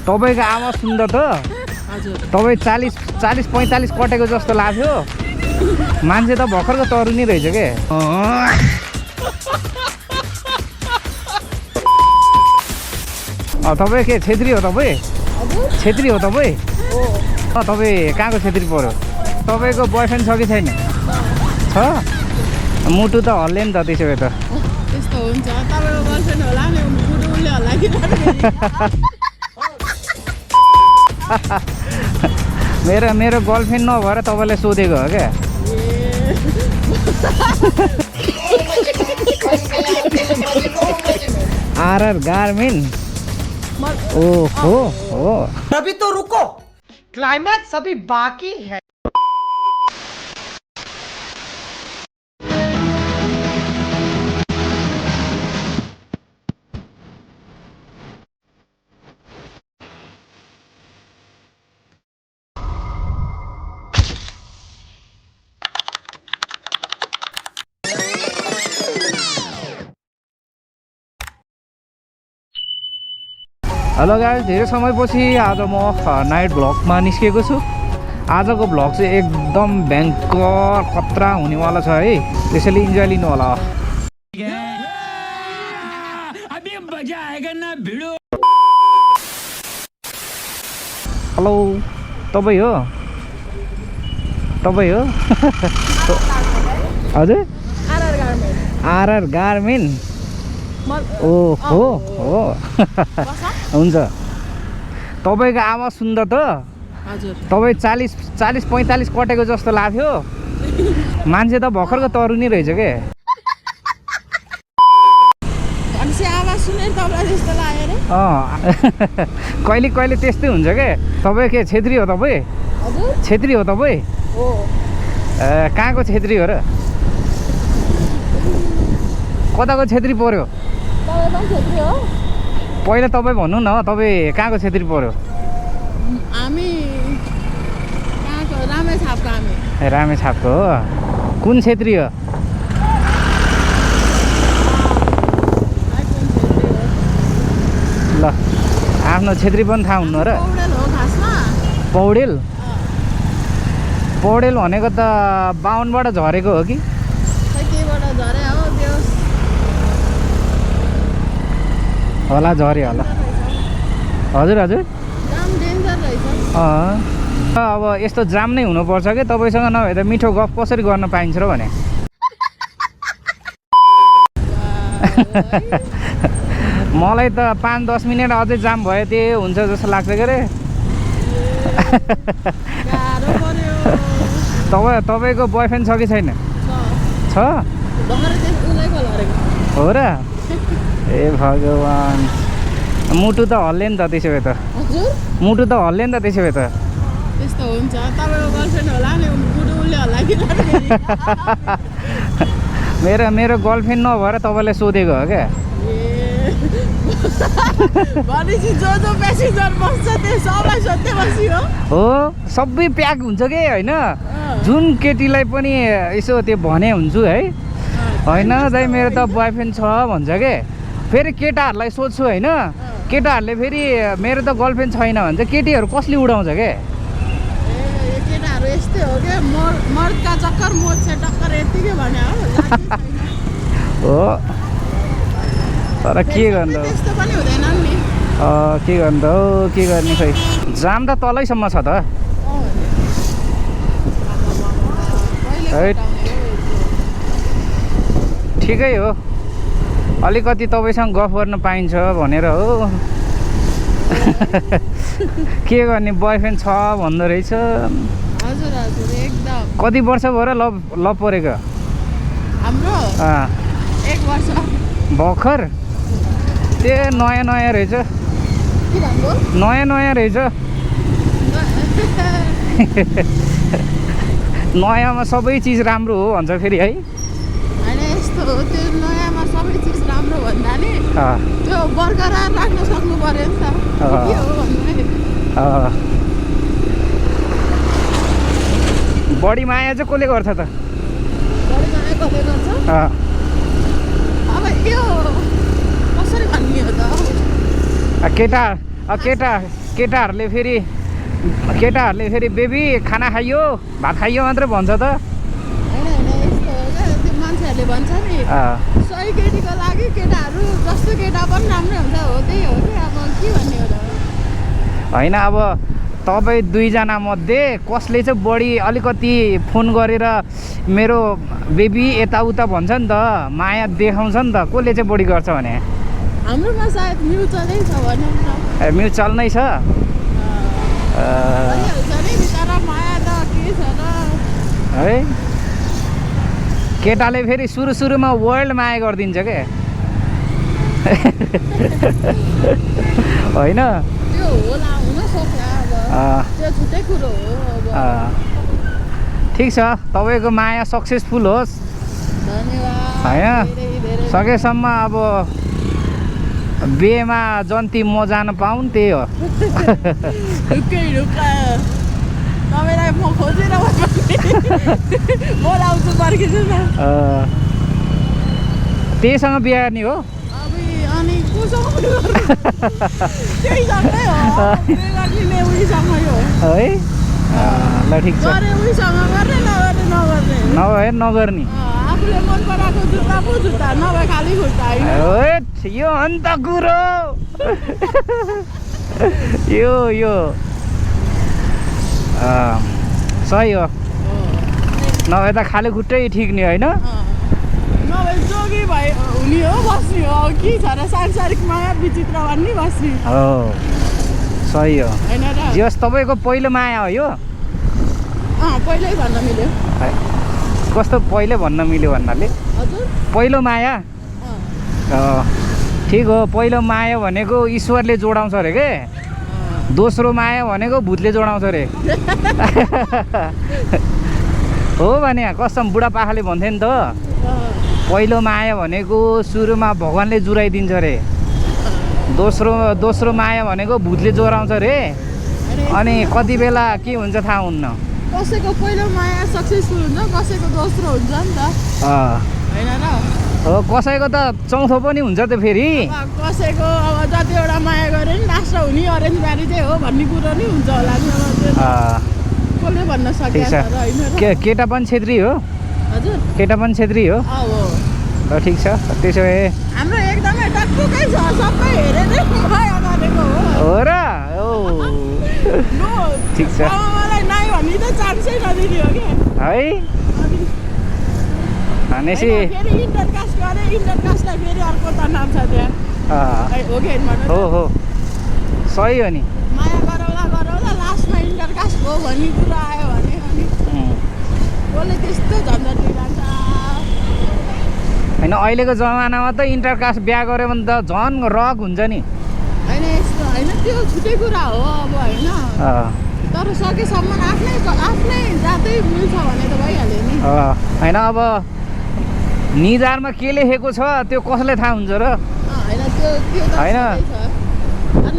तपाईँको आवाज सुन्दा त तपाईँ 40-45 कटेको जस्तो लाग्थ्यो। मान्छे त भर्खरको तरुनी रहेछ के। तपाईँ के छेत्री हो तपाईँ? छेत्री हो तपाईँ? तपाईँ कहाँको छेत्री पऱ्यो? तपाईँको बोयफ्रेन्ड छ कि छैन? छ? मुटु त हल्ले नि त त्यसो भए त। त्यस्तो हुन्छ। तपाईँको गर्लफ्रेन्ड होला नि, मुटु उल्ले होला कि मेरो गर्लफ्रेन्ड नभएर तपाईँलाई सोधेको हो क्या। आरआर गार्मेन। ओहो हो। अभी तो रुको, क्लाइमैक्स अभी बाकी है। हेलो गाइस, धेरै समयपछि आज म नाइट भ्लगमा निस्केको छु। आजको भ्लग चाहिँ एकदम भयङ्कर खतरा हुनेवाला छ है, त्यसैले इन्जोय लिनु होला। हेलो, तपाईँ हो? तपाईँ हो? हजुर? आरआर गार्मेन। ओहो हो। हुन्छ। तपाईँको आवाज सुन्दा त तपाईँ 40-45 कटेको जस्तो लाग्थ्यो। मान्छे त भर्खरको तरुनी रहेछ के। कहिले कहिले त्यस्तै हुन्छ के। तपाईँ के छेत्री हो तपाईँ? छेत्री हो तपाईँ? कहाँको छेत्री हो र? कताको छेत्री पर्यो? पहिला तपाईँ भन्नु न, तपाईँ कहाँको छेत्री पर्यो? रामेछापको हो। कुन छेत्री हो? ल, आफ्नो छेत्री पनि थाहा हुन्न र? पौडेल? पौडेल भनेको त बाहुनबाट झरेको हो कि? होला झऱ्यो होला। हजुर हजुर। अब यस्तो जाम नै हुनुपर्छ कि तपाईँसँग नभए त मिठो गफ कसरी गर्न पाइन्छ र भने। मलाई त 5-10 मिनट अझै जाम भयो त्यही हुन्छ जस्तो लाग्छ के अरे। तपाईँको बोयफ्रेन्ड छ कि छैन? छ? हो र? ए भगवान्, मुटु त हल्ले नि त त्यसो भए त। मुटु त हल्ले नि त त्यसो भए त। त्यस्तो हुन्छ। तपाईँको गर्लफ्रेन्ड होला नि, मुटु उल्ले होला कि मेरो गर्लफ्रेन्ड नभएर तपाईँलाई सोधेको हो क्या। हो, सबै प्याक हुन्छ कि होइन। जुन केटीलाई पनि यसो त्यो भने हुन्छु है, होइन दाइ मेरो त बोयफ्रेन्ड छ भन्छ के। फेरि केटाहरूलाई सोध्छु होइन, केटाहरूले फेरि मेरो त गर्लफ्रेन्ड छैन भन्छ। केटीहरू कसले उडाउँछ के? केटाहरू यस्तै हो क्या, मर्दका चक्कर मोज्छ टक्कर यतिकै भने हो। तर के गर्नु, त्यस्तो पनि हुँदैन नि। के गर्नु हौ, के गर्ने खै। जाम त तलैसम्म छ त। ठिकै हो, अलिकति तपाईँसँग गफ गर्न पाइन्छ भनेर हो। के गर्ने, बोयफ्रेन्ड छ भन्दो रहेछ। हजुर हजुर, एकदम। कति वर्ष भयो र लभ परेको? हाम्रो 1 वर्ष भर्खर। त्यो नयाँ नयाँ रहेछ। नयाँ नयाँ रहेछ। नयाँमा सबै चिज राम्रो हो भन्छ फेरि है। यस्तो हो, त्यो नयाँमा सबै चिज राम्रो भन्दा नि त्यो बरकरार राख्न सक्नु पर्यो नि त। के हो भन्नु बढी माया चाहिँ कसले गर्छ त? बढी माया कसले गर्छ? अब यो कसरी भन्ने हो त? केटाहरूले फेरि बेबी खाना खाइयो भात खाइयो मात्रै भन्छ त होइन यस्तो हो क्या त्यो मान्छेहरूले भन्छ नि सही केटीको लागि केटाहरू जस्तो केटा पनि राम्रै हुन्छ हो त्यही हो कि अब के भन्ने हो त होइन अब तपाईँ दुईजना मध्ये कसले चाहिँ बढी अलिकति फोन गरेर मेरो बेबी यताउता भन्छ नि त माया देखाउँछ नि त कसले चाहिँ बढी गर्छ भने हाम्रोमा सायद म्युचुअलै छ भनौँ न म्युचुअल नै छ भइहाल्छ नि बिचरा माया त के छ र है केटाले फेरि सुरुमा वर्ल्ड माया गरिदिन्छ के होइन त्यो होला हुन सक्छ अब त्यो छुट्टै कुरो हो अब ठिक छ तपाईँको माया सक्सेसफुल होस् धन्यवाद होइन धेरै सकेसम्म अब बिहेमा जन्ती म जान पाउँ त्यही हो ढुक्कै तपाईँलाई म खोजेर बोलाउँछु पर्खिनु न त्यहीसँग बिहा गर्ने हो अब अनि कोसँग त्यहीसँगै हो गर्ने उहीसँगै हो है ल ठिक छ गरे उहीसँग गर्ने नगर्ने नभए नगर्ने आफूले मन पराएको जुत्ता पो जुत्ता नभए खाली खुट्टा होइन यो अन्त कुरो यो सही हो नभए त खाली खुट्टै ठिक नि होइन नभए जोगी भए हुने हो बस्ने हो के छ र सांसारिक माया विचित्र भन्ने बस्ने हो सही हो होइन र जस तपाईँको पहिलो माया हो यो पहिल्यै भन्न मिल्यो कस्तो पहिले भन्न मिल्यो भन्नाले हजुर पहिलो माया ठिक हो पहिलो माया भनेको ईश्वरले जोडाउँछ अरे के दोस्रो माया भनेको भूतले जोडाउँछ अरे हो भने कसम बुढापाकाले भन्थे नि त पहिलो माया भनेको सुरुमा भगवान्ले जुराइदिन्छ अरे दोस्रो माया भनेको भूतले जोडाउँछ अरे अनि कति बेला के हुन्छ थाहा हुन्न कसैको पहिलो माया सक्सेसफुल हुन्छ कसैको दोस्रो हुन्छ नि त होइन र हो कसैको त चौथो पनि हुन्छ त फेरि कसैको अब जतिवटा माया गरे नि लास्ट हुने अरेन्ज म्यारेज चाहिँ हो भन्ने कुरो नि हुन्छ होला नि कसले भन्न सकिन्छ र होइन केटा पनि छेत्री हो हजुर केटा पनि छेत्री हो ल ठिक छ त्यसो भए हाम्रो एकदमै टक्कै छ सबै हेरेरै माया गरेको हो र ठिक छ मलाई नाइ भन्ने त चान्सै नदिने हो कि है भनेपछि फेरि इन्टरकास्ट गरे इन्टरकास्टलाई फेरि अर्को त नाम छ त्यहाँ हो कि हो सही हो नि माया गरौला लास्टमा इन्टरकास्ट हो भन्ने कुरा आयो भने अनि कसले त्यस्तो झन्झट लिइरहन्छ होइन अहिलेको जमानामा त इन्टरकास्ट बिहा गऱ्यो भने त झन् रक हुन्छ नि होइन यस्तो होइन त्यो छुट्टै कुरा हो अब होइन तर सकेसम्म आफ्नै जातै मिल्छ भने त भइहाल्यो नि होइन अब निधारमा के लेखेको छ त्यो कसले थाहा हुन्छ र होइन त्यो होइन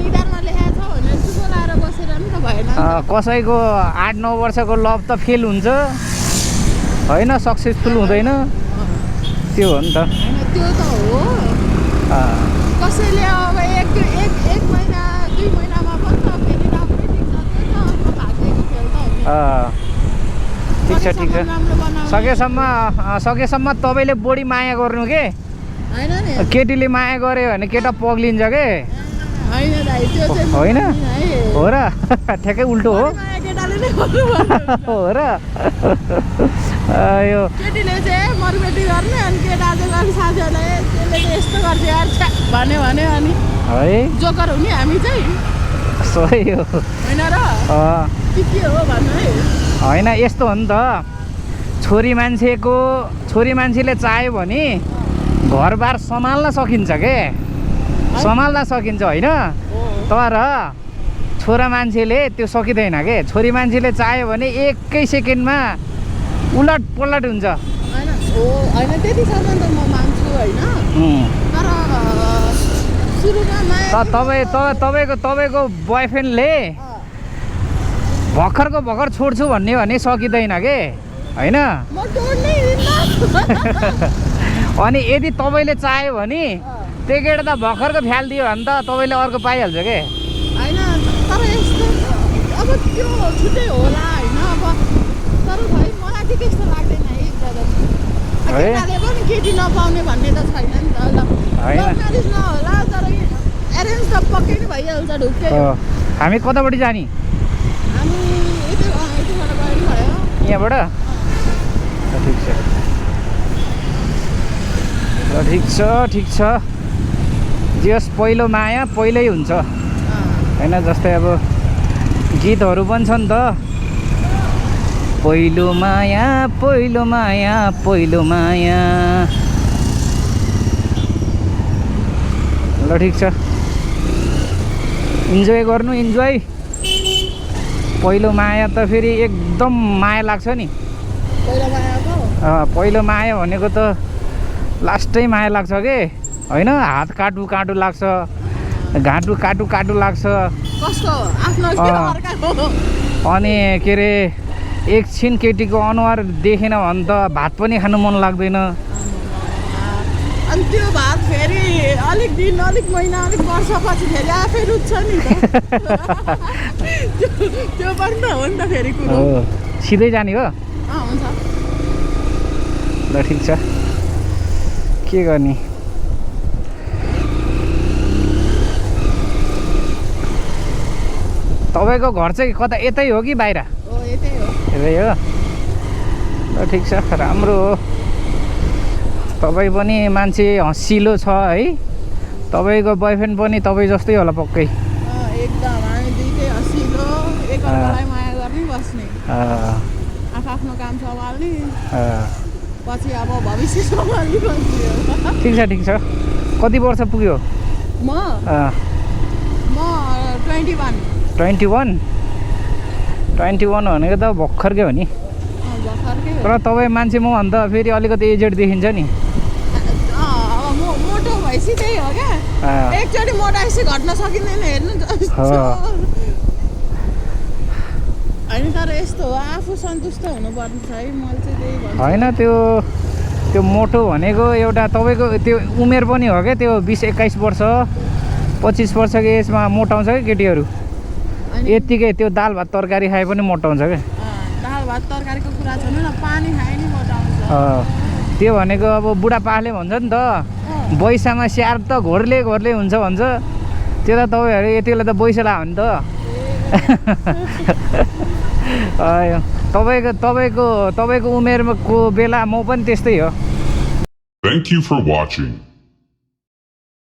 निधारमा लेखेको छ भने चुपो लाएर बसेर नि त भएन कसैको 8-9 वर्षको लभ त फेल हुन्छ होइन सक्सेसफुल हुँदैन त्यो हो नि त त्यो त हो कसैले अब एक महिना 2 महिनामा पनि त फेरि राम्रै टिक्छ त्यो त भाग्यको खेल त हो ठिक छ सकेसम्म तपाईँले बढी माया गर्नु के होइन नि केटीले माया गर्यो भने केटा पग्लिन्छ के होइन दाइ त्यो चाहिँ होइन हो र ठ्याक्कै उल्टो हो केटाले नै गर्नु हो र यो केटीले चाहिँ मरबेटी गर्ने अनि केटा चाहिँ अनि साथीहरूलाई त्यसले चाहिँ यस्तो गर्छ यार भन्यो भने अनि है जोकर हुने हामी चाहिँ सही हो होइन र के हो भन्नु है होइन यस्तो हो नि त छोरी मान्छेले चाह्यो भने घरबार सम्हाल्न सकिन्छ के सम्हाल्न सकिन्छ होइन तर छोरा मान्छेले त्यो सकिँदैन के छोरी मान्छेले चाह्यो भने एकै सेकेन्डमा उलट पलट हुन्छ होइन त्यतिसम्म त म मान्छु होइन तर सुरुमा तपाईँको बोयफ्रेन्डले भर्खर छोड्छु भन्ने भने सकिँदैन के होइन अनि यदि तपाईँले चाह्यो भने त्यो केटा त भर्खरको फ्यालिदियो भने त तपाईँले अर्को पाइहाल्छ के चाहिँ होला होइन अब तर खै मलाई चाहिँ त्यस्तो लाग्दैन है ब्रदर केटाले पनि केटी नपाउने भन्ने त छैन नि त ल म्यारेज नहोला तर एरेन्ज त पक्कै नै भइहाल्छ ढुक्कै हामी कतापट्टि जाने हामी यतैबाट गयो नि भयो यहाँबाट ठिक छ ल ठिक छ जस पहिलो माया पहिल्यै हुन्छ होइन जस्तै अब गीतहरू पनि छ नि त पहिलो माया पहिलो माया पहिलो माया ल ठिक छ इन्जोय गर्नु इन्जोय पहिलो माया त फेरि एकदम माया लाग्छ नि पहिलो माया भनेको त लास्टै माया लाग्छ के होइन हात काटु काटु लाग्छ घाँटु काटु काटु लाग्छ अनि के अरे एकछिन केटीको अनुहार देखेन भने त भात पनि खानु मन लाग्दैन अनि त्यो भात फेरि अलिक दिन अलिक महिना अलिक वर्षपछि फेरि आफै रुच्छ नि त त्यो पनि त हो नि त फेरि कुरो सिधै जाने हो हुन्छ ल ठिक छ के गर्ने तपाईँको घर चाहिँ कता यतै हो कि बाहिर यतै हो ल ठिक छ राम्रो हो तपाईँ पनि मान्छे हँसिलो छ है तपाईँको बोयफ्रेन्ड पनि तपाईँ जस्तै होला पक्कै एकदम हामी दुईटै हँसिलो एकअर्कालाई माया गर्नै बस्ने आफ्नो काम सम्हाल्ने पछि अब भविष्य सम्हाल्ने बस्ने ठिक छ कति वर्ष पुग्यो म 21 भनेको त भर्खरकै हो नि तर तपाईँ मान्छे म भन्दा फेरि अलिकति एजेड देखिन्छ नि मोटो भएपछि त्यही हो क्या एकचोटि मोटाएपछि घट्न सकिँदैन हेर्नु होइन तर यस्तो हो आफू सन्तुष्ट हुनुपर्ने छ है मैले चाहिँ त्यही भन्छु होइन त्यो मोटो भनेको एउटा तपाईँको त्यो उमेर पनि हो क्या त्यो 20-21 वर्ष 25 वर्षको एजमा मोटाउँछ क्या केटीहरू यत्तिकै त्यो दाल भात तरकारी खाए पनि मोटाउँछ क्या दाल भात तरकारीको कुरा छैन न पानी खाए नि मोटाउँछ त्यो भनेको अब बुढापाकाले भन्छ नि त बैसामा स्याहार त घोरले हुन्छ भन्छ त्यो त तपाईँहरू यति बेला त बैसला हो नि त तपाईँको उमेरको बेला म पनि त्यस्तै हो Thank you for watching.